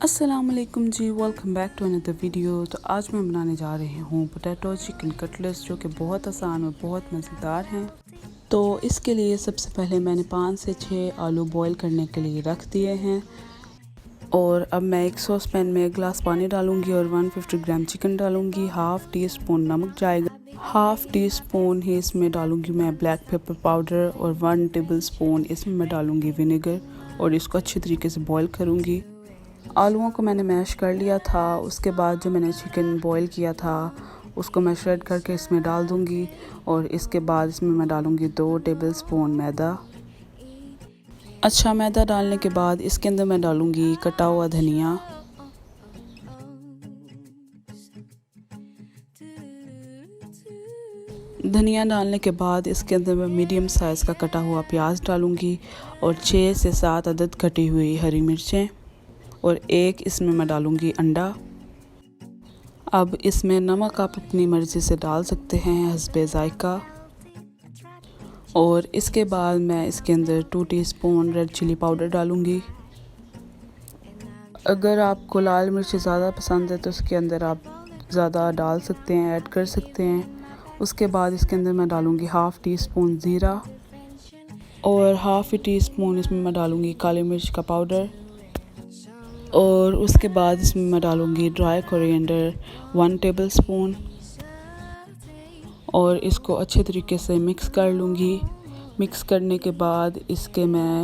अस्सलाम वालेकुम जी, welcome back to another video. तो आज मैं बनाने जा रही हूँ पोटैटो चिकन कटलेट्स, जो कि बहुत आसान और बहुत मज़ेदार हैं। तो इसके लिए सबसे पहले मैंने 5 से 6 आलू बॉईल करने के लिए रख दिए हैं। और अब मैं एक सॉस पैन में 1 गिलास पानी डालूंगी और 150 ग्राम चिकन डालूंगी। हाफ़ टी स्पून नमक जाएगा, हाफ़ टी स्पून ही इसमें डालूंगी मैं ब्लैक पेपर पाउडर और 1 टेबल स्पून इसमें मैं डालूंगी विनेगर और इसको अच्छी तरीके से बॉईल करूँगी। आलूओं को मैंने मैश कर लिया था। उसके बाद जो मैंने चिकन बॉईल किया था उसको मैं श्रेड करके इसमें डाल दूंगी और इसके बाद इसमें मैं डालूंगी 2 टेबल स्पून मैदा। अच्छा, मैदा डालने के बाद इसके अंदर मैं डालूंगी कटा हुआ धनिया, धनिया डालने के बाद इसके अंदर मैं मीडियम साइज़ का कटा हुआ प्याज डालूंगी और 6 से 7 अदद कटी हुई हरी मिर्चें और एक इसमें मैं डालूंगी अंडा। अब इसमें नमक आप अपनी मर्ज़ी से डाल सकते हैं हस्बे ज़ायका। और इसके बाद मैं इसके अंदर 2 टीस्पून रेड चिली पाउडर डालूंगी। अगर आपको लाल मिर्च ज़्यादा पसंद है तो इसके अंदर आप ज़्यादा डाल सकते हैं, ऐड कर सकते हैं। उसके बाद इसके अंदर मैं डालूंगी हाफ़ टी स्पून ज़ीरा और हाफ़ टी स्पून इसमें मैं डालूंगी काली मिर्च का पाउडर। और उसके बाद इसमें मैं डालूंगी ड्राई कोरिएंडर 1 टेबल स्पून और इसको अच्छे तरीके से मिक्स कर लूँगी। मिक्स करने के बाद इसके मैं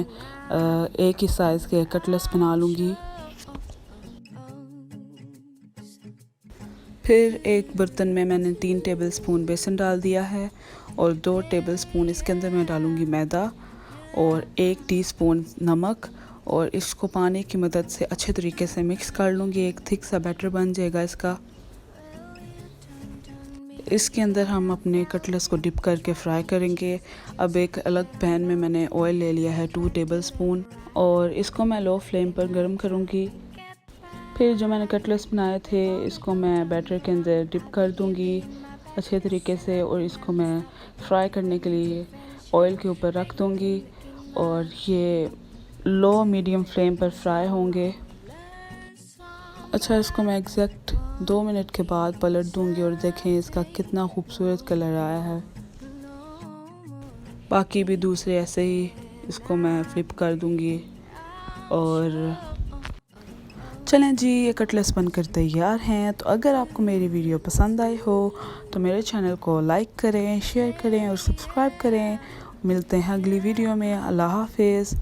एक ही साइज़ के कटलेट्स बना लूँगी। फिर एक बर्तन में मैंने 3 टेबल स्पून बेसन डाल दिया है और 2 टेबल स्पून इसके अंदर मैं डालूँगी मैदा और 1 टीस्पून नमक और इसको पानी की मदद से अच्छे तरीके से मिक्स कर लूँगी। एक थिक सा बैटर बन जाएगा इसका। इसके अंदर हम अपने कटलेट्स को डिप करके फ्राई करेंगे। अब एक अलग पैन में मैंने ऑयल ले लिया है 2 टेबल स्पून और इसको मैं लो फ्लेम पर गर्म करूँगी। फिर जो मैंने कटलेट्स बनाए थे इसको मैं बैटर के अंदर डिप कर दूँगी अच्छे तरीके से और इसको मैं फ्राई करने के लिए ऑयल के ऊपर रख दूँगी और ये लो मीडियम फ्लेम पर फ्राई होंगे। अच्छा, इसको मैं एग्जैक्ट 2 मिनट के बाद पलट दूंगी और देखें इसका कितना खूबसूरत कलर आया है। बाकी भी दूसरे ऐसे ही इसको मैं फ्लिप कर दूंगी। और चलें जी, ये कटलेट्स बनकर तैयार हैं। तो अगर आपको मेरी वीडियो पसंद आई हो तो मेरे चैनल को लाइक करें, शेयर करें और सब्सक्राइब करें। मिलते हैं अगली वीडियो में। अल्लाह हाफिज़।